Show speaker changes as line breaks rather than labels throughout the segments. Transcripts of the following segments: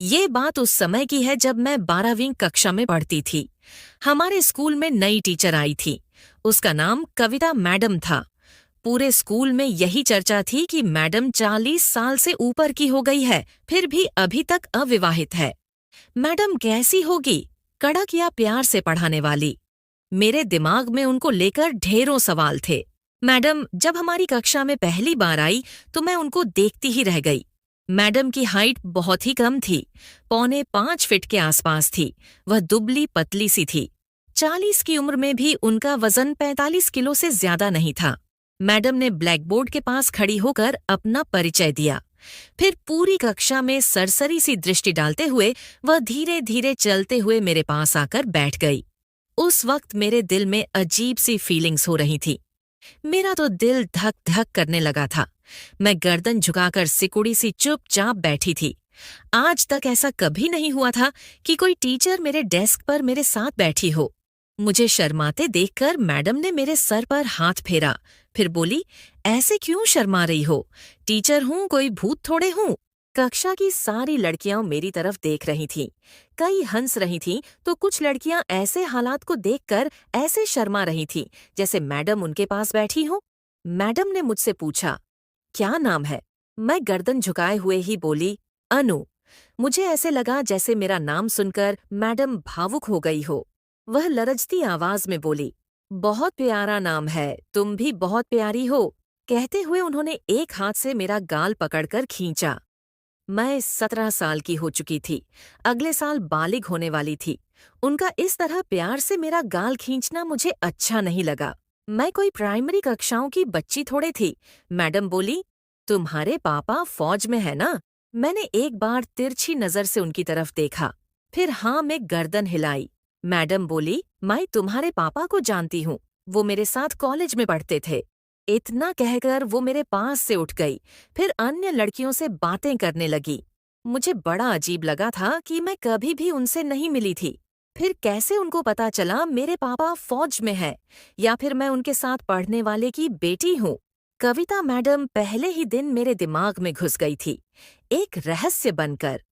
ये बात उस समय की है जब मैं 12वीं कक्षा में पढ़ती थी। हमारे स्कूल में नई टीचर आई थी। उसका नाम कविता मैडम था। पूरे स्कूल में यही चर्चा थी कि मैडम 40 साल से ऊपर की हो गई है, फिर भी अभी तक अविवाहित है। मैडम कैसी होगी? कड़क या प्यार से पढ़ाने वाली? मेरे दिमाग में उनको लेकर ढेरों सवाल थे। मैडम जब हमारी कक्षा में पहली बार आई तो मैं उनको देखती ही रह गई। मैडम की हाइट बहुत ही कम थी, 4.25 फीट के आसपास थी। वह दुबली पतली सी थी। 40 की उम्र में भी उनका वजन 45 किलो से ज्यादा नहीं था। मैडम ने ब्लैक बोर्ड के पास खड़ी होकर अपना परिचय दिया। फिर पूरी कक्षा में सरसरी सी दृष्टि डालते हुए वह धीरे धीरे चलते हुए मेरे पास आकर बैठ गई। उस वक्त मेरे दिल में अजीब सी फीलिंग्स हो रही थी। मेरा तो दिल धक धक करने लगा था। मैं गर्दन झुकाकर सिकुड़ी सी चुपचाप बैठी थी। आज तक ऐसा कभी नहीं हुआ था कि कोई टीचर मेरे डेस्क पर मेरे साथ बैठी हो। मुझे शर्माते देखकर मैडम ने मेरे सर पर हाथ फेरा। फिर बोली, ऐसे क्यों शर्मा रही हो? टीचर हूँ, कोई भूत थोड़े हूँ। कक्षा की सारी लड़कियां मेरी तरफ देख रही थीं। कई हंस रही थीं तो कुछ लड़कियां ऐसे हालात को देखकर ऐसे शर्मा रही थीं जैसे मैडम उनके पास बैठी हो। मैडम ने मुझसे पूछा, क्या नाम है? मैं गर्दन झुकाए हुए ही बोली, अनु। मुझे ऐसे लगा जैसे मेरा नाम सुनकर मैडम भावुक हो गई हो। वह लरजती आवाज में बोली, बहुत प्यारा नाम है, तुम भी बहुत प्यारी हो। कहते हुए उन्होंने एक हाथ से मेरा गाल पकड़कर खींचा। मैं 17 साल की हो चुकी थी। अगले साल बालिग होने वाली थी। उनका इस तरह प्यार से मेरा गाल खींचना मुझे अच्छा नहीं लगा। मैं कोई प्राइमरी कक्षाओं की बच्ची थोड़े थी। मैडम बोली, तुम्हारे पापा फौज में है ना? मैंने एक बार तिरछी नजर से उनकी तरफ देखा, फिर हाँ में गर्दन हिलाई। मैडम बोली, मैं तुम्हारे पापा को जानती हूँ, वो मेरे साथ कॉलेज में पढ़ते थे। इतना कहकर वो मेरे पास से उठ गई, फिर अन्य लड़कियों से बातें करने लगी। मुझे बड़ा अजीब लगा था कि मैं कभी भी उनसे नहीं मिली थी। फिर कैसे उनको पता चला मेरे पापा फौज में है, या फिर मैं उनके साथ पढ़ने वाले की बेटी हूँ? कविता मैडम पहले ही दिन मेरे दिमाग में घुस गई थी, एक रहस्य बनकर।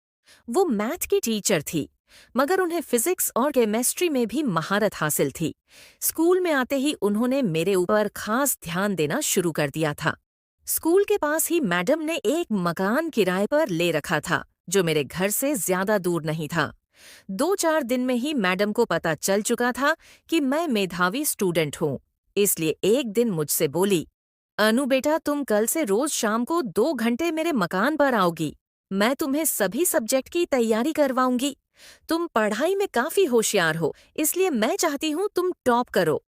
वो मैथ की टीचर थी, मगर उन्हें फिजिक्स और केमिस्ट्री में भी महारत हासिल थी। स्कूल में आते ही उन्होंने मेरे ऊपर खास ध्यान देना शुरू कर दिया था। स्कूल के पास ही मैडम ने एक मकान किराए पर ले रखा था, जो मेरे घर से ज्यादा दूर नहीं था। 2-4 दिन में ही मैडम को पता चल चुका था कि मैं मेधावी स्टूडेंट हूँ। इसलिए एक दिन मुझसे बोली, अनु बेटा, तुम कल से रोज शाम को 2 घंटे मेरे मकान पर आओगी। मैं तुम्हें सभी सब्जेक्ट की तैयारी करवाऊंगी। तुम पढ़ाई में काफी होशियार हो, इसलिए मैं चाहती हूँ तुम टॉप करो।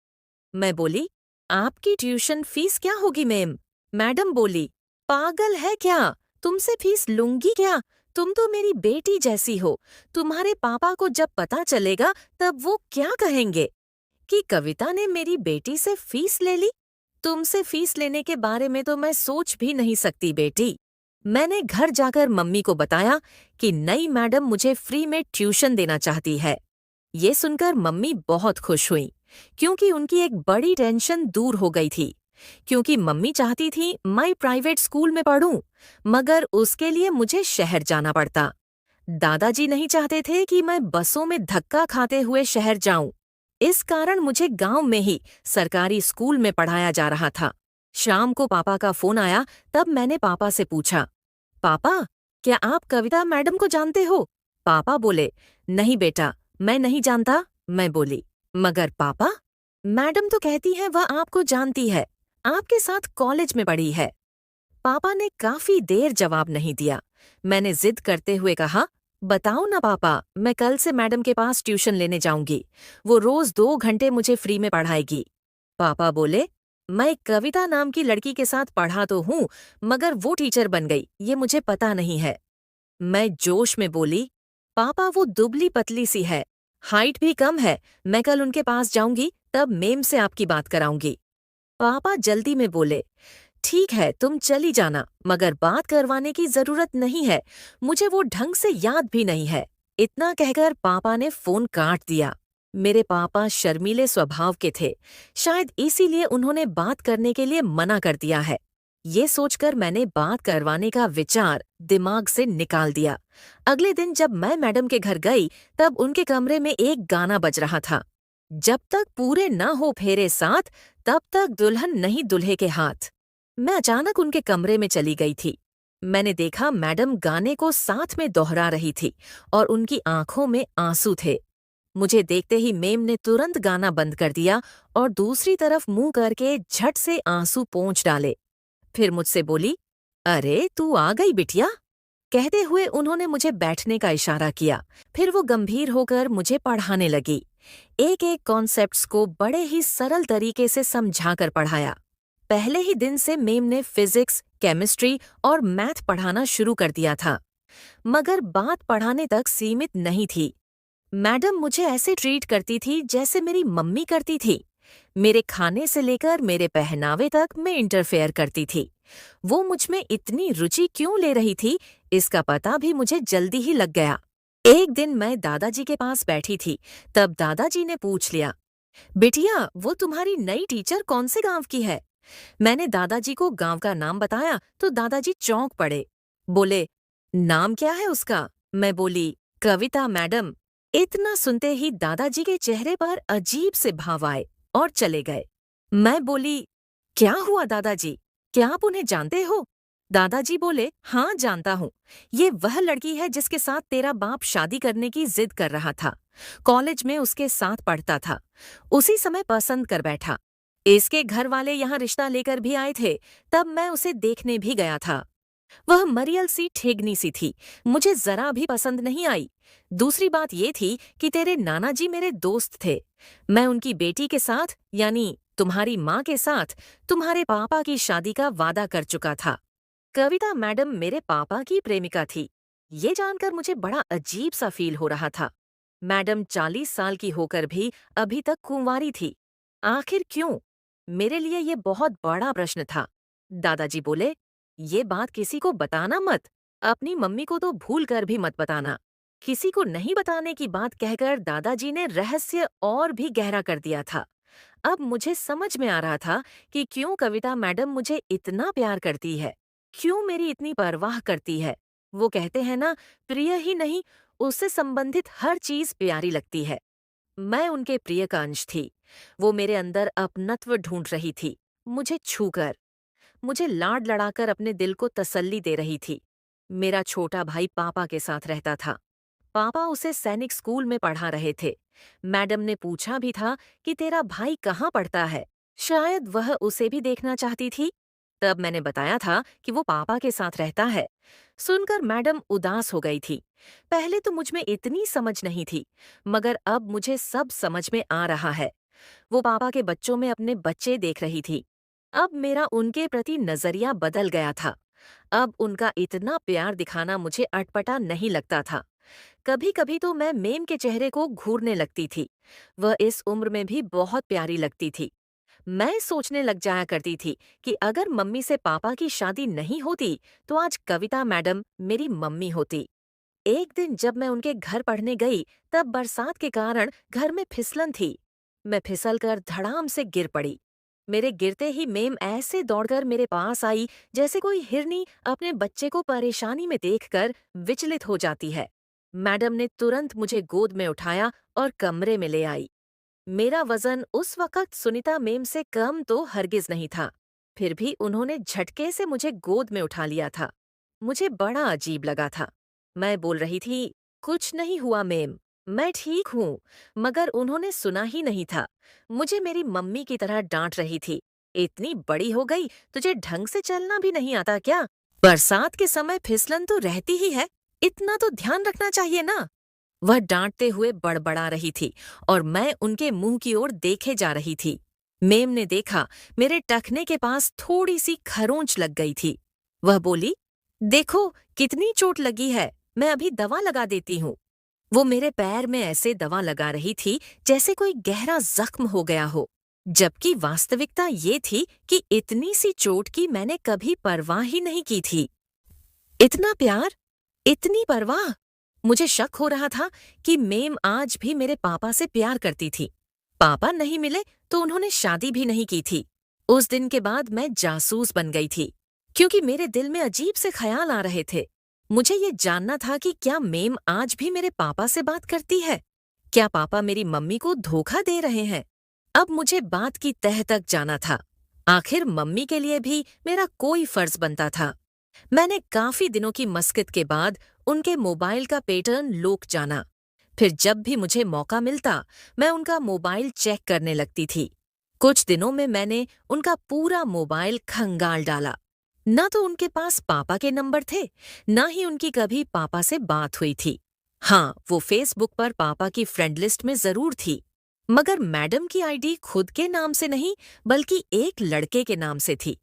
मैं बोली, आपकी ट्यूशन फीस क्या होगी मैम? मैडम बोली, पागल है क्या? तुमसे फीस लूंगी क्या? तुम तो मेरी बेटी जैसी हो। तुम्हारे पापा को जब पता चलेगा तब वो क्या कहेंगे कि कविता ने मेरी बेटी से फीस ले ली। तुमसे फीस लेने के बारे में तो मैं सोच भी नहीं सकती बेटी। मैंने घर जाकर मम्मी को बताया कि नई मैडम मुझे फ्री में ट्यूशन देना चाहती है। ये सुनकर मम्मी बहुत खुश हुई, क्योंकि उनकी एक बड़ी टेंशन दूर हो गई थी। क्योंकि मम्मी चाहती थी मैं प्राइवेट स्कूल में पढ़ूं, मगर उसके लिए मुझे शहर जाना पड़ता। दादाजी नहीं चाहते थे कि मैं बसों में धक्का खाते हुए शहर जाऊं। इस कारण मुझे गांव में ही सरकारी स्कूल में पढ़ाया जा रहा था। शाम को पापा का फोन आया, तब मैंने पापा से पूछा, पापा, क्या आप कविता मैडम को जानते हो? पापा बोले, नहीं बेटा, मैं नहीं जानता। मैं बोली, मगर पापा, मैडम तो कहती है वह आपको जानती है, आपके साथ कॉलेज में पढ़ी है। पापा ने काफी देर जवाब नहीं दिया। मैंने जिद करते हुए कहा, बताओ ना पापा, मैं कल से मैडम के पास ट्यूशन लेने जाऊंगी। वो रोज 2 घंटे मुझे फ्री में पढ़ाएगी। पापा बोले, मैं कविता नाम की लड़की के साथ पढ़ा तो हूँ, मगर वो टीचर बन गई, ये मुझे पता नहीं है। मैं जोश में बोली, पापा वो दुबली पतली सी है, हाइट भी कम है। मैं कल उनके पास जाऊंगी, तब मेम से आपकी बात कराऊंगी। पापा जल्दी में बोले, ठीक है, तुम चली जाना, मगर बात करवाने की जरूरत नहीं है, मुझे वो ढंग से याद भी नहीं है। इतना कहकर पापा ने फोन काट दिया। मेरे पापा शर्मीले स्वभाव के थे, शायद इसीलिए उन्होंने बात करने के लिए मना कर दिया है। ये सोचकर मैंने बात करवाने का विचार दिमाग से निकाल दिया। अगले दिन जब मैं मैडम के घर गई, तब उनके कमरे में एक गाना बज रहा था, जब तक पूरे न हो फेरे साथ, तब तक दुल्हन नहीं दुल्हे के हाथ। मैं अचानक उनके कमरे में चली गई थी। मैंने देखा मैडम गाने को साथ में दोहरा रही थी और उनकी आंखों में आंसू थे। मुझे देखते ही मेम ने तुरंत गाना बंद कर दिया और दूसरी तरफ मुंह करके झट से आंसू पोंछ डाले। फिर मुझसे बोली, अरे तू आ गई बिटिया। कहते हुए उन्होंने मुझे बैठने का इशारा किया। फिर वो गंभीर होकर मुझे पढ़ाने लगी। एक एक कॉन्सेप्ट्स को बड़े ही सरल तरीके से समझाकर पढ़ाया। पहले ही दिन से मेम ने फिजिक्स, केमिस्ट्री और मैथ पढ़ाना शुरू कर दिया था। मगर बात पढ़ाने तक सीमित नहीं थी। मैडम मुझे ऐसे ट्रीट करती थी जैसे मेरी मम्मी करती थी। मेरे खाने से लेकर मेरे पहनावे तक मैं इंटरफेयर करती थी। वो मुझ में इतनी रुचि क्यों ले रही थी, इसका पता भी मुझे जल्दी ही लग गया। एक दिन मैं दादाजी के पास बैठी थी, तब दादाजी ने पूछ लिया, बिटिया वो तुम्हारी नई टीचर कौन से गांव की है? मैंने दादाजी को गांव का नाम बताया तो दादाजी चौंक पड़े। बोले, नाम क्या है उसका? मैं बोली, कविता मैडम। इतना सुनते ही दादाजी के चेहरे पर अजीब से भाव आए और चले गए। मैं बोली, क्या हुआ दादाजी, क्या आप उन्हें जानते हो? दादाजी बोले, हाँ जानता हूँ। ये वह लड़की है जिसके साथ तेरा बाप शादी करने की जिद कर रहा था। कॉलेज में उसके साथ पढ़ता था, उसी समय पसंद कर बैठा। इसके घर वाले यहाँ रिश्ता लेकर भी आए थे, तब मैं उसे देखने भी गया था। वह मरियल सी ठेगनी सी थी, मुझे जरा भी पसंद नहीं आई। दूसरी बात ये थी कि तेरे नाना जी मेरे दोस्त थे। मैं उनकी बेटी के साथ, यानी तुम्हारी माँ के साथ, तुम्हारे पापा की शादी का वादा कर चुका था। कविता मैडम मेरे पापा की प्रेमिका थी। ये जानकर मुझे बड़ा अजीब सा फील हो रहा था। मैडम 40 साल की होकर भी अभी तक कुंवारी थी। आखिर क्यों? मेरे लिए ये बहुत बड़ा प्रश्न था। दादाजी बोले, ये बात किसी को बताना मत। अपनी मम्मी को तो भूल कर भी मत बताना। किसी को नहीं बताने की बात कहकर दादाजी ने रहस्य और भी गहरा कर दिया था। अब मुझे समझ में आ रहा था कि क्यों कविता मैडम मुझे इतना प्यार करती है, क्यों मेरी इतनी परवाह करती है। वो कहते हैं ना, प्रिय ही नहीं, उससे संबंधित हर चीज प्यारी लगती है। मैं उनके प्रिय का अंश थी। वो मेरे अंदर अपनत्व ढूंढ रही थी, मुझे छूकर, मुझे लाड लड़ाकर अपने दिल को तसल्ली दे रही थी। मेरा छोटा भाई पापा के साथ रहता था। पापा उसे सैनिक स्कूल में पढ़ा रहे थे। मैडम ने पूछा भी था कि तेरा भाई कहाँ पढ़ता है, शायद वह उसे भी देखना चाहती थी। तब मैंने बताया था कि वो पापा के साथ रहता है। सुनकर मैडम उदास हो गई थी। पहले तो मुझ में इतनी समझ नहीं थी, मगर अब मुझे सब समझ में आ रहा है। वो पापा के बच्चों में अपने बच्चे देख रही थी। अब मेरा उनके प्रति नजरिया बदल गया था। अब उनका इतना प्यार दिखाना मुझे अटपटा नहीं लगता था। कभी कभी तो मैं मेम के चेहरे को घूरने लगती थी। वह इस उम्र में भी बहुत प्यारी लगती थी। मैं सोचने लग जाया करती थी कि अगर मम्मी से पापा की शादी नहीं होती, तो आज कविता मैडम मेरी मम्मी होती। एक दिन जब मैं उनके घर पढ़ने गई, तब बरसात के कारण घर में फिसलन थी। मैं फिसलकर धड़ाम से गिर पड़ी। मेरे गिरते ही मेम ऐसे दौड़कर मेरे पास आई, जैसे कोई हिरनी अपने बच्चे को परेशानी में देखकर विचलित हो जाती है। मैडम ने तुरंत मुझे गोद में उठाया और कमरे में ले आई। मेरा वजन उस वक्त सुनीता मेम से कम तो हरगिज नहीं था। फिर भी उन्होंने झटके से मुझे गोद में उठा लिया था। मुझे बड़ा अजीब लगा था। मैं बोल रही थी, कुछ नहीं हुआ मेम, मैं ठीक हूँ। मगर उन्होंने सुना ही नहीं था। मुझे मेरी मम्मी की तरह डांट रही थी। इतनी बड़ी हो गई, तुझे ढंग से चलना भी नहीं आता क्या? बरसात के समय फिसलन तो रहती ही है, इतना तो ध्यान रखना चाहिए ना। वह डांटते हुए बड़बड़ा रही थी और मैं उनके मुंह की ओर देखे जा रही थी। मेम ने देखा, मेरे टखने के पास थोड़ी सी खरोंच लग गई थी। वह बोली, देखो कितनी चोट लगी है, मैं अभी दवा लगा देती हूँ। वो मेरे पैर में ऐसे दवा लगा रही थी जैसे कोई गहरा जख्म हो गया हो, जबकि वास्तविकता ये थी कि इतनी सी चोट की मैंने कभी परवाह ही नहीं की थी। इतना प्यार, इतनी परवाह। मुझे शक हो रहा था कि मेम आज भी मेरे पापा से प्यार करती थी। पापा नहीं मिले तो उन्होंने शादी भी नहीं की थी। उस दिन के बाद मैं जासूस बन गई थी। क्योंकि मेरे दिल में अजीब से ख्याल आ रहे थे। मुझे ये जानना था कि क्या मेम आज भी मेरे पापा से बात करती है? क्या पापा मेरी मम्मी को धोखा दे रहे हैं? अब मुझे बात की तह तक जाना था। आखिर मम्मी के लिए भी मेरा कोई फर्ज बनता था। मैंने काफी दिनों की मस्कित के बाद उनके मोबाइल का पैटर्न लोक जाना। फिर जब भी मुझे मौका मिलता, मैं उनका मोबाइल चेक करने लगती थी। कुछ दिनों में मैंने उनका पूरा मोबाइल खंगाल डाला। न तो उनके पास पापा के नंबर थे, न ही उनकी कभी पापा से बात हुई थी। हाँ, वो फेसबुक पर पापा की फ्रेंड लिस्ट में जरूर थी, मगर मैडम की आईडी खुद के नाम से नहीं, बल्कि एक लड़के के नाम से थी।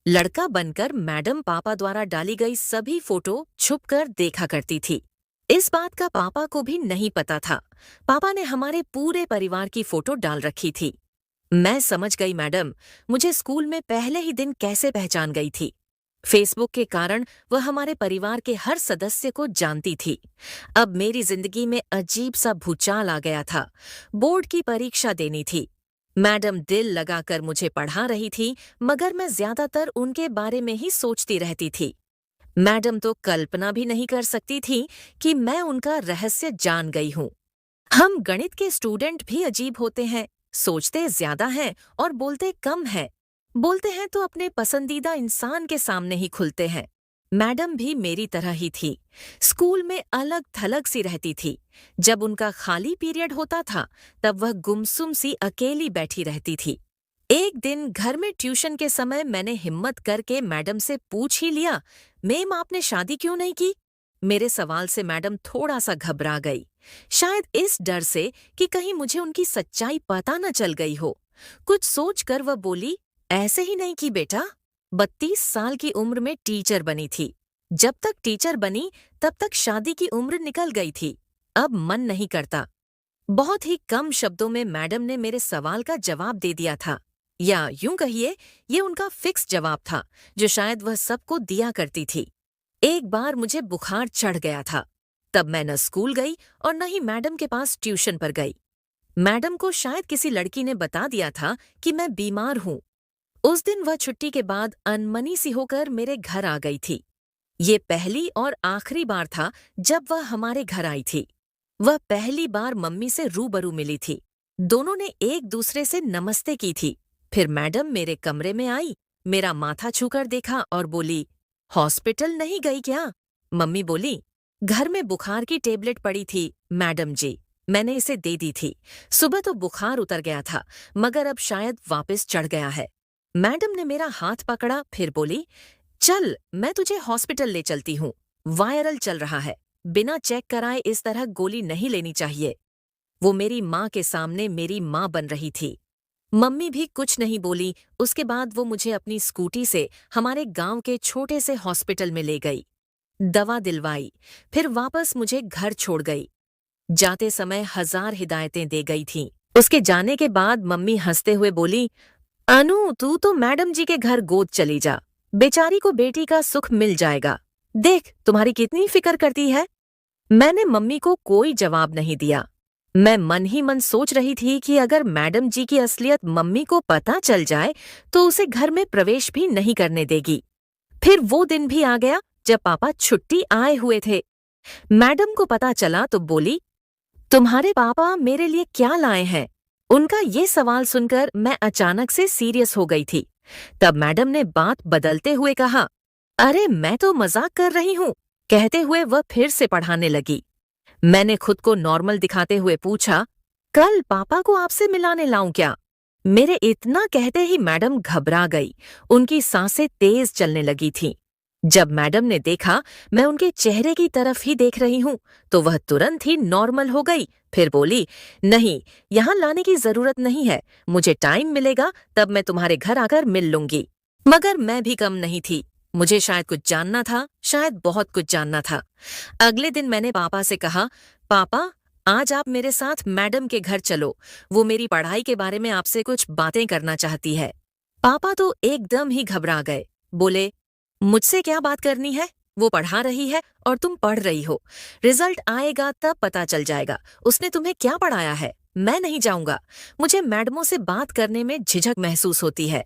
लड़का बनकर मैडम पापा द्वारा डाली गई सभी फोटो छुपकर देखा करती थी। इस बात का पापा को भी नहीं पता था। पापा ने हमारे पूरे परिवार की फोटो डाल रखी थी। मैं समझ गई मैडम मुझे स्कूल में पहले ही दिन कैसे पहचान गई थी। फेसबुक के कारण वह हमारे परिवार के हर सदस्य को जानती थी। अब मेरी जिंदगी में अजीब सा भूचाल आ गया था। बोर्ड की परीक्षा देनी थी। मैडम दिल लगाकर मुझे पढ़ा रही थी, मगर मैं ज्यादातर उनके बारे में ही सोचती रहती थी। मैडम तो कल्पना भी नहीं कर सकती थी कि मैं उनका रहस्य जान गई हूँ। हम गणित के स्टूडेंट भी अजीब होते हैं, सोचते ज्यादा हैं और बोलते कम हैं। बोलते हैं तो अपने पसंदीदा इंसान के सामने ही खुलते हैं। मैडम भी मेरी तरह ही थी। स्कूल में अलग थलग सी रहती थी। जब उनका खाली पीरियड होता था, तब वह गुमसुम सी अकेली बैठी रहती थी। एक दिन घर में ट्यूशन के समय मैंने हिम्मत करके मैडम से पूछ ही लिया, मैम आपने शादी क्यों नहीं की? मेरे सवाल से मैडम थोड़ा सा घबरा गई, शायद इस डर से कि कहीं मुझे उनकी सच्चाई पता न चल गई हो। कुछ सोचकर वह बोली, ऐसे ही नहीं की बेटा। 32 साल की उम्र में टीचर बनी थी। जब तक टीचर बनी तब तक शादी की उम्र निकल गई थी। अब मन नहीं करता। बहुत ही कम शब्दों में मैडम ने मेरे सवाल का जवाब दे दिया था, या यूं कहिए ये उनका फिक्स जवाब था जो शायद वह सबको दिया करती थी। एक बार मुझे बुखार चढ़ गया था। तब मैं न स्कूल गई और न ही मैडम के पास ट्यूशन पर गई। मैडम को शायद किसी लड़की ने बता दिया था कि मैं बीमार हूँ। उस दिन वह छुट्टी के बाद अनमनी सी होकर मेरे घर आ गई थी। ये पहली और आखिरी बार था जब वह हमारे घर आई थी। वह पहली बार मम्मी से रूबरू मिली थी। दोनों ने एक दूसरे से नमस्ते की थी। फिर मैडम मेरे कमरे में आई, मेरा माथा छूकर देखा और बोली, हॉस्पिटल नहीं गई क्या? मम्मी बोली, घर में बुखार की टेबलेट पड़ी थी मैडम जी, मैंने इसे दे दी थी। सुबह तो बुखार उतर गया था, मगर अब शायद वापस चढ़ गया है। मैडम ने मेरा हाथ पकड़ा, फिर बोली, चल मैं तुझे हॉस्पिटल ले चलती हूँ। वायरल चल रहा है, बिना चेक कराए इस तरह गोली नहीं लेनी चाहिए। वो मेरी माँ के सामने मेरी माँ बन रही थी। मम्मी भी कुछ नहीं बोली। उसके बाद वो मुझे अपनी स्कूटी से हमारे गांव के छोटे से हॉस्पिटल में ले गई, दवा दिलवाई, फिर वापस मुझे घर छोड़ गई। जाते समय 1000 हिदायतें दे गई थीं। उसके जाने के बाद मम्मी हंसते हुए बोली, अनु तू तो मैडम जी के घर गोद चली जा, बेचारी को बेटी का सुख मिल जाएगा। देख तुम्हारी कितनी फिक्र करती है। मैंने मम्मी को कोई जवाब नहीं दिया। मैं मन ही मन सोच रही थी कि अगर मैडम जी की असलियत मम्मी को पता चल जाए तो उसे घर में प्रवेश भी नहीं करने देगी। फिर वो दिन भी आ गया जब पापा छुट्टी आए हुए थे। मैडम को पता चला तो बोली, तुम्हारे पापा मेरे लिए क्या लाए हैं? उनका ये सवाल सुनकर मैं अचानक से सीरियस हो गई थी। तब मैडम ने बात बदलते हुए कहा, अरे मैं तो मजाक कर रही हूँ। कहते हुए वह फिर से पढ़ाने लगी। मैंने खुद को नॉर्मल दिखाते हुए पूछा, कल पापा को आपसे मिलाने लाऊं क्या? मेरे इतना कहते ही मैडम घबरा गई। उनकी सांसें तेज चलने लगी थीं। जब मैडम ने देखा मैं उनके चेहरे की तरफ ही देख रही हूं, तो वह तुरंत ही नॉर्मल हो गई। फिर बोली, नहीं, यहाँ लाने की जरूरत नहीं है। मुझे टाइम मिलेगा तब मैं तुम्हारे घर आकर मिल लूंगी। मगर मैं भी कम नहीं थी। मुझे शायद कुछ जानना था, शायद बहुत कुछ जानना था। अगले दिन मैंने पापा से कहा, पापा आज आप मेरे साथ मैडम के घर चलो, वो मेरी पढ़ाई के बारे में आपसे कुछ बातें करना चाहती है। पापा तो एकदम ही घबरा गए। बोले, मुझसे क्या बात करनी है? वो पढ़ा रही है और तुम पढ़ रही हो। रिजल्ट आएगा तब पता चल जाएगा उसने तुम्हें क्या पढ़ाया है। मैं नहीं जाऊंगा। मुझे मैडमों से बात करने में झिझक महसूस होती है।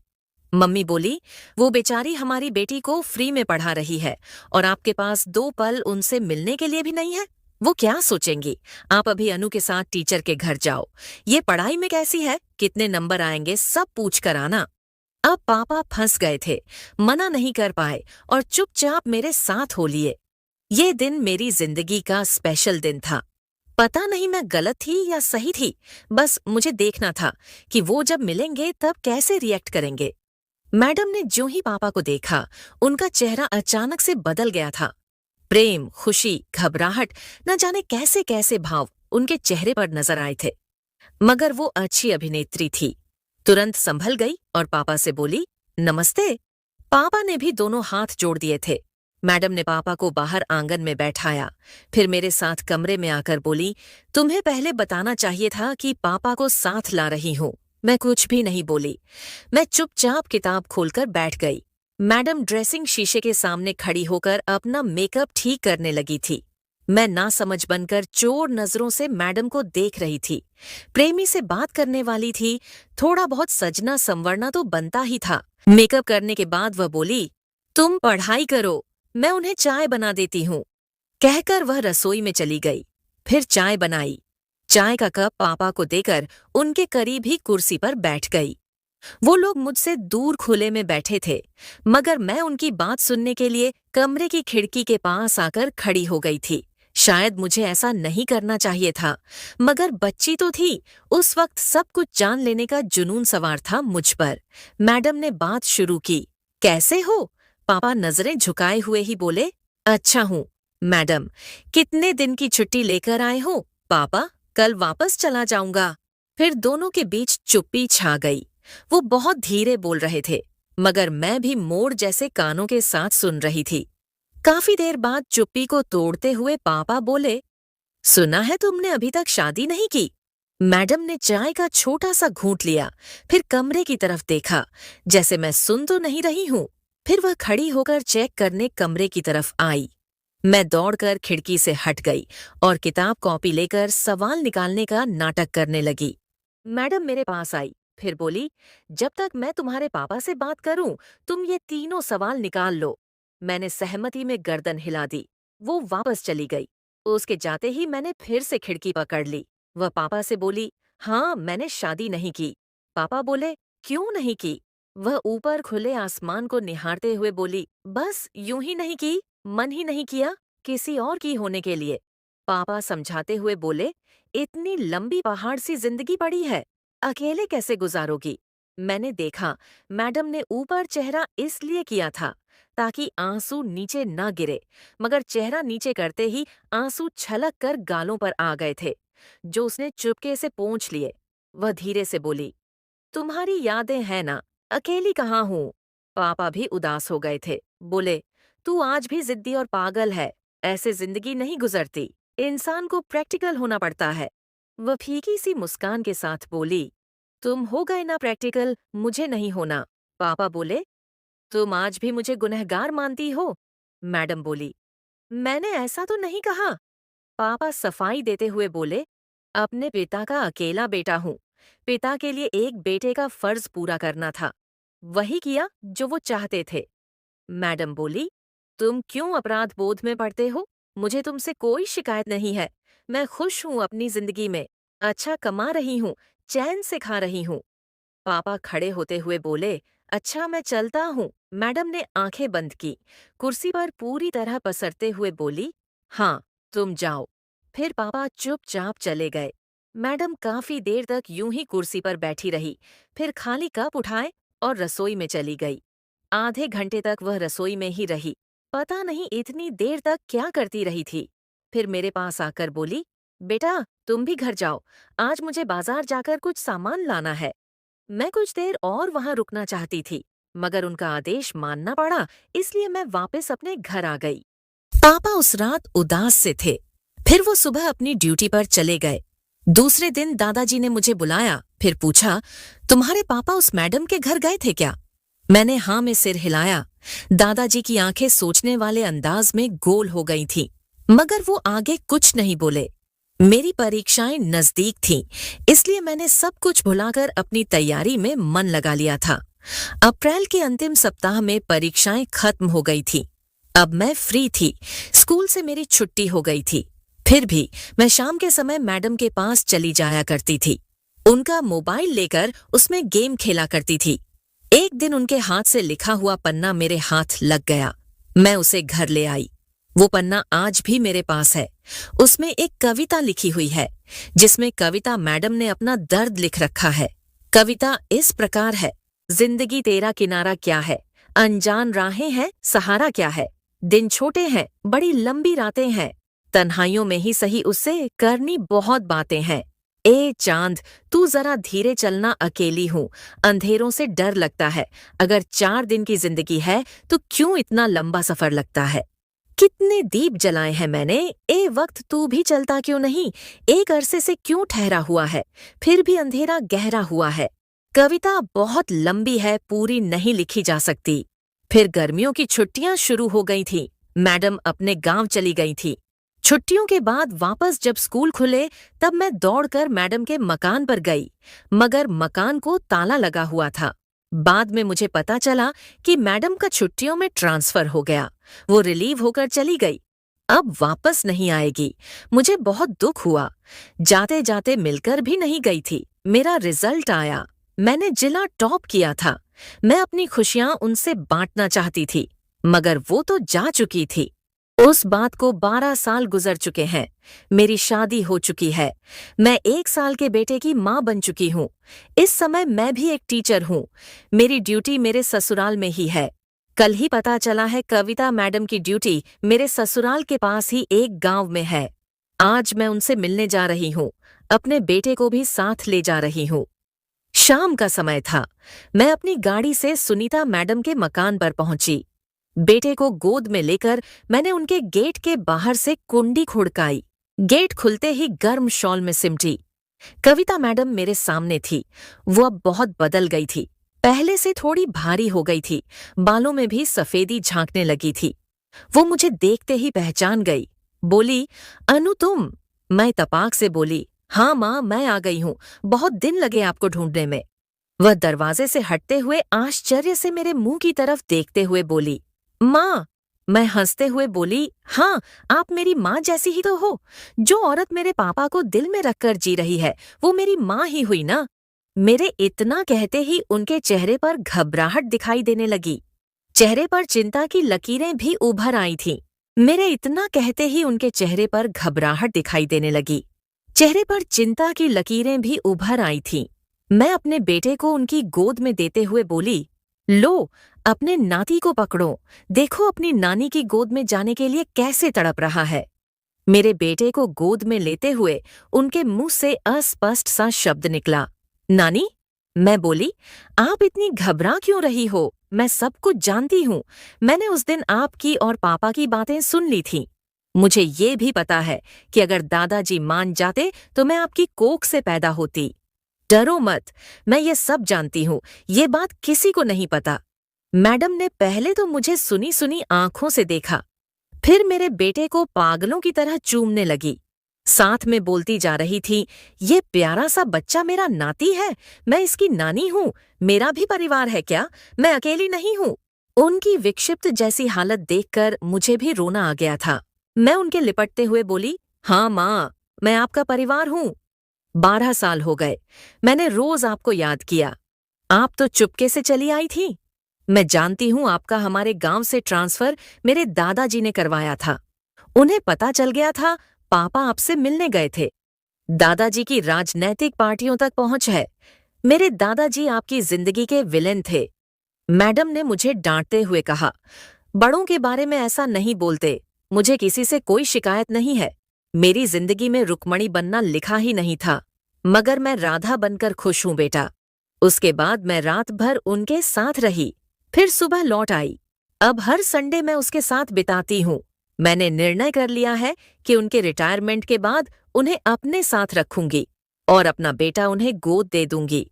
मम्मी बोली, वो बेचारी हमारी बेटी को फ्री में पढ़ा रही है और आपके पास 2 पल उनसे मिलने के लिए भी नहीं है। वो क्या सोचेंगी? आप अभी अनु के साथ टीचर के घर जाओ। ये पढ़ाई में कैसी है, कितने नंबर आएंगे, सब पूछ कर आना। अब पापा फंस गए थे, मना नहीं कर पाए और चुपचाप मेरे साथ हो लिए। ये दिन मेरी जिंदगी का स्पेशल दिन था। पता नहीं मैं गलत थी या सही थी, बस मुझे देखना था कि वो जब मिलेंगे तब कैसे रिएक्ट करेंगे। मैडम ने जो ही पापा को देखा, उनका चेहरा अचानक से बदल गया था। प्रेम, खुशी, घबराहट, न जाने कैसे कैसे भाव उनके चेहरे पर नजर आए थे। मगर वो अच्छी अभिनेत्री थी, तुरंत संभल गई और पापा से बोली, नमस्ते। पापा ने भी दोनों हाथ जोड़ दिए थे। मैडम ने पापा को बाहर आंगन में बैठाया, फिर मेरे साथ कमरे में आकर बोली, तुम्हें पहले बताना चाहिए था कि पापा को साथ ला रही हूँ। मैं कुछ भी नहीं बोली। मैं चुपचाप किताब खोलकर बैठ गई। मैडम ड्रेसिंग शीशे के सामने खड़ी होकर अपना मेकअप ठीक करने लगी थी। मैं नासमझ बनकर चोर नजरों से मैडम को देख रही थी। प्रेमी से बात करने वाली थी, थोड़ा बहुत सजना संवरना तो बनता ही था। मेकअप करने के बाद वह बोली, तुम पढ़ाई करो, मैं उन्हें चाय बना देती हूँ। कहकर वह रसोई में चली गई। फिर चाय बनाई। चाय का कप पापा को देकर उनके करीब ही कुर्सी पर बैठ गई। वो लोग मुझसे दूर खुले में बैठे थे, मगर मैं उनकी बात सुनने के लिए कमरे की खिड़की के पास आकर खड़ी हो गई थी। शायद मुझे ऐसा नहीं करना चाहिए था, मगर बच्ची तो थी, उस वक्त सब कुछ जान लेने का जुनून सवार था मुझ पर। मैडम ने बात शुरू की, कैसे हो? पापा नजरें झुकाए हुए ही बोले, अच्छा हूँ। मैडम, कितने दिन की छुट्टी लेकर आए हो? पापा, कल वापस चला जाऊंगा। फिर दोनों के बीच चुप्पी छा गई। वो बहुत धीरे बोल रहे थे, मगर मैं भी मोर जैसे कानों के साथ सुन रही थी। काफी देर बाद चुप्पी को तोड़ते हुए पापा बोले, सुना है तुमने अभी तक शादी नहीं की? मैडम ने चाय का छोटा सा घूंट लिया, फिर कमरे की तरफ देखा, जैसे मैं सुन तो नहीं रही हूँ। फिर वह खड़ी होकर चेक करने कमरे की तरफ आई। मैं दौड़कर खिड़की से हट गई और किताब कॉपी लेकर सवाल निकालने का नाटक करने लगी। मैडम मेरे पास आई, फिर बोली, जब तक मैं तुम्हारे पापा से बात करूं, तुम ये तीनों सवाल निकाल लो। मैंने सहमति में गर्दन हिला दी। वो वापस चली गई। उसके जाते ही मैंने फिर से खिड़की पकड़ ली। वह पापा से बोली, हाँ, मैंने शादी नहीं की। पापा बोले, क्यों नहीं की? वह ऊपर खुले आसमान को निहारते हुए बोली, बस यूं ही नहीं की, मन ही नहीं किया, किसी और की होने के लिए। पापा समझाते हुए बोले, इतनी लंबी पहाड़ सी जिंदगी पड़ी है, अकेले कैसे गुजारोगी? मैंने देखा, मैडम ने ऊपर चेहरा इसलिए किया था ताकि आंसू नीचे न गिरे, मगर चेहरा नीचे करते ही आंसू छलक कर गालों पर आ गए थे, जो उसने चुपके से पोंछ लिए। वह धीरे से बोली, तुम्हारी यादें हैं ना, अकेली कहाँ हूँ। पापा भी उदास हो गए थे, बोले, तू आज भी जिद्दी और पागल है, ऐसे जिंदगी नहीं गुजरती, इंसान को प्रैक्टिकल होना पड़ता है। वह फीकी सी मुस्कान के साथ बोली, तुम हो गए ना प्रैक्टिकल, मुझे नहीं होना। पापा बोले, तुम आज भी मुझे गुनहगार मानती हो? मैडम बोली, मैंने ऐसा तो नहीं कहा। पापा सफाई देते हुए बोले, अपने पिता का अकेला बेटा हूँ। पिता के लिए एक बेटे का फर्ज पूरा करना था। वही किया जो वो चाहते थे। मैडम बोली, तुम क्यों अपराध बोध में पड़ते हो? मुझे तुमसे कोई शिकायत नहीं है। मैं खुश हूँ अपनी जिंदगी में। अच्छा कमा रही हूँ, चैन से खा रही हूँ। पापा खड़े होते हुए बोले, अच्छा मैं चलता हूँ। मैडम ने आंखें बंद की, कुर्सी पर पूरी तरह पसरते हुए बोली, हाँ, तुम जाओ। फिर पापा चुपचाप चले गए। मैडम काफी देर तक यूं ही कुर्सी पर बैठी रही, फिर खाली कप उठाए और रसोई में चली गई। आधे घंटे तक वह रसोई में ही रही। पता नहीं इतनी देर तक क्या करती रही थी। फिर मेरे पास आकर बोली, बेटा तुम भी घर जाओ, आज मुझे बाजार जाकर कुछ सामान लाना है। मैं कुछ देर और वहां रुकना चाहती थी, मगर उनका आदेश मानना पड़ा, इसलिए मैं वापस अपने घर आ गई। पापा उस रात उदास से थे। फिर वो सुबह अपनी ड्यूटी पर चले गए। दूसरे दिन दादाजी ने मुझे बुलाया, फिर पूछा, तुम्हारे पापा उस मैडम के घर गए थे क्या? मैंने हाँ में सिर हिलाया। दादाजी की आंखें सोचने वाले अंदाज में गोल हो गई थीं, मगर वो आगे कुछ नहीं बोले। मेरी परीक्षाएं नजदीक थीं, इसलिए मैंने सब कुछ भुलाकर अपनी तैयारी में मन लगा लिया था। अप्रैल के अंतिम सप्ताह में परीक्षाएं खत्म हो गई थी। अब मैं फ्री थी। स्कूल से मेरी छुट्टी हो गई थी। फिर भी मैं शाम के समय मैडम के पास चली जाया करती थी। उनका मोबाइल लेकर उसमें गेम खेला करती थी। एक दिन उनके हाथ से लिखा हुआ पन्ना मेरे हाथ लग गया। मैं उसे घर ले आई। वो पन्ना आज भी मेरे पास है। उसमें एक कविता लिखी हुई है, जिसमें कविता मैडम ने अपना दर्द लिख रखा है। कविता इस प्रकार है। जिंदगी तेरा किनारा क्या है, अनजान राहें हैं, सहारा क्या है। दिन छोटे हैं, बड़ी लंबी रातें हैं, तन्हाइयों में ही सही उससे करनी बहुत बातें हैं। ए चांद, तू जरा धीरे चलना, अकेली हूँ, अंधेरों से डर लगता है। अगर 4 दिन की जिंदगी है तो क्यों इतना लंबा सफर लगता है। कितने दीप जलाए हैं मैंने, ए वक्त तू भी चलता क्यों नहीं। एक अरसे से क्यों ठहरा हुआ है, फिर भी अंधेरा गहरा हुआ है। कविता बहुत लंबी है, पूरी नहीं लिखी जा सकती। फिर गर्मियों की छुट्टियां शुरू हो गई थी। मैडम अपने गांव चली गई थी। छुट्टियों के बाद वापस जब स्कूल खुले तब मैं दौड़कर मैडम के मकान पर गई, मगर मकान को ताला लगा हुआ था। बाद में मुझे पता चला कि मैडम का छुट्टियों में ट्रांसफर हो गया। वो रिलीव होकर चली गई, अब वापस नहीं आएगी। मुझे बहुत दुख हुआ। जाते जाते मिलकर भी नहीं गई थी। मेरा रिजल्ट आया, मैंने जिला टॉप किया था। मैं अपनी खुशियां उनसे बांटना चाहती थी, मगर वो तो जा चुकी थी। उस बात को 12 साल गुजर चुके हैं। मेरी शादी हो चुकी है। मैं 1 साल के बेटे की माँ बन चुकी हूँ। इस समय मैं भी एक टीचर हूँ। मेरी ड्यूटी मेरे ससुराल में ही है। कल ही पता चला है कविता मैडम की ड्यूटी मेरे ससुराल के पास ही एक गांव में है। आज मैं उनसे मिलने जा रही हूँ। अपने बेटे को भी साथ ले जा रही हूँ। शाम का समय था। मैं अपनी गाड़ी से सुनीता मैडम के मकान पर पहुंची। बेटे को गोद में लेकर मैंने उनके गेट के बाहर से कुंडी खुड़काई। गेट खुलते ही गर्म शॉल में सिमटी। कविता मैडम मेरे सामने थी। वो अब बहुत बदल गई थी। पहले से थोड़ी भारी हो गई थी। बालों में भी सफेदी झांकने लगी थी। वो मुझे देखते ही पहचान गई। बोली, अनु तुम? मैं तपाक से बोली, हाँ माँ, मैं आ गई हूँ। बहुत दिन लगे आपको ढूंढने में। वह दरवाजे से हटते हुए आश्चर्य से मेरे मुंह की तरफ देखते हुए बोली, माँ। मैं हंसते हुए बोली, हाँ, आप मेरी माँ जैसी ही तो हो। जो औरत मेरे पापा को दिल में रखकर जी रही है, वो मेरी माँ ही हुई ना। मेरे इतना कहते ही उनके चेहरे पर घबराहट दिखाई देने लगी। चेहरे पर चिंता की लकीरें भी उभर आई थीं। मेरे इतना कहते ही उनके चेहरे पर घबराहट दिखाई देने लगी। चेहरे पर चिंता की लकीरें भी उभर आई थीं। मैं अपने बेटे को उनकी गोद में देते हुए बोली, लो, अपने नाती को पकड़ो। देखो अपनी नानी की गोद में जाने के लिए कैसे तड़प रहा है। मेरे बेटे को गोद में लेते हुए उनके मुंह से अस्पष्ट सा शब्द निकला, नानी। मैं बोली, आप इतनी घबरा क्यों रही हो? मैं सब कुछ जानती हूँ। मैंने उस दिन आपकी और पापा की बातें सुन ली थीं। मुझे ये भी पता है कि अगर दादाजी मान जाते तो मैं आपकी कोख से पैदा होती। डरो मत, मैं ये सब जानती हूँ। ये बात किसी को नहीं पता। मैडम ने पहले तो मुझे सुनी सुनी आंखों से देखा, फिर मेरे बेटे को पागलों की तरह चूमने लगी। साथ में बोलती जा रही थी, ये प्यारा सा बच्चा मेरा नाती है। मैं इसकी नानी हूँ। मेरा भी परिवार है क्या? मैं अकेली नहीं हूँ। उनकी विक्षिप्त जैसी हालत देखकर मुझे भी रोना आ गया था। मैं उनके लिपटते हुए बोली, हाँ माँ, मैं आपका परिवार हूँ। 12 साल हो गए। मैंने रोज आपको याद किया। आप तो चुपके से चली आई थी। मैं जानती हूँ आपका हमारे गांव से ट्रांसफर मेरे दादाजी ने करवाया था। उन्हें पता चल गया था पापा आपसे मिलने गए थे। दादाजी की राजनैतिक पार्टियों तक पहुंच है। मेरे दादाजी आपकी जिंदगी के विलेन थे। मैडम ने मुझे डांटते हुए कहा, बड़ों के बारे में ऐसा नहीं बोलते। मुझे किसी से कोई शिकायत नहीं है। मेरी जिंदगी में रुक्मणी बनना लिखा ही नहीं था, मगर मैं राधा बनकर खुश हूँ बेटा। उसके बाद मैं रात भर उनके साथ रही, फिर सुबह लौट आई। अब हर संडे मैं उसके साथ बिताती हूँ। मैंने निर्णय कर लिया है कि उनके रिटायरमेंट के बाद उन्हें अपने साथ रखूंगी और अपना बेटा उन्हें गोद दे दूंगी।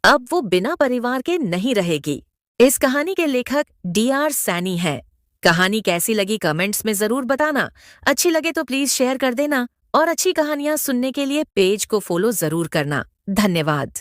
अब वो बिना परिवार के नहीं रहेगी। इस कहानी के लेखक DR सैनी है। कहानी कैसी लगी कमेंट्स में जरूर बताना। अच्छी लगे तो प्लीज शेयर कर देना और अच्छी कहानियां सुनने के लिए पेज को फॉलो जरूर करना। धन्यवाद।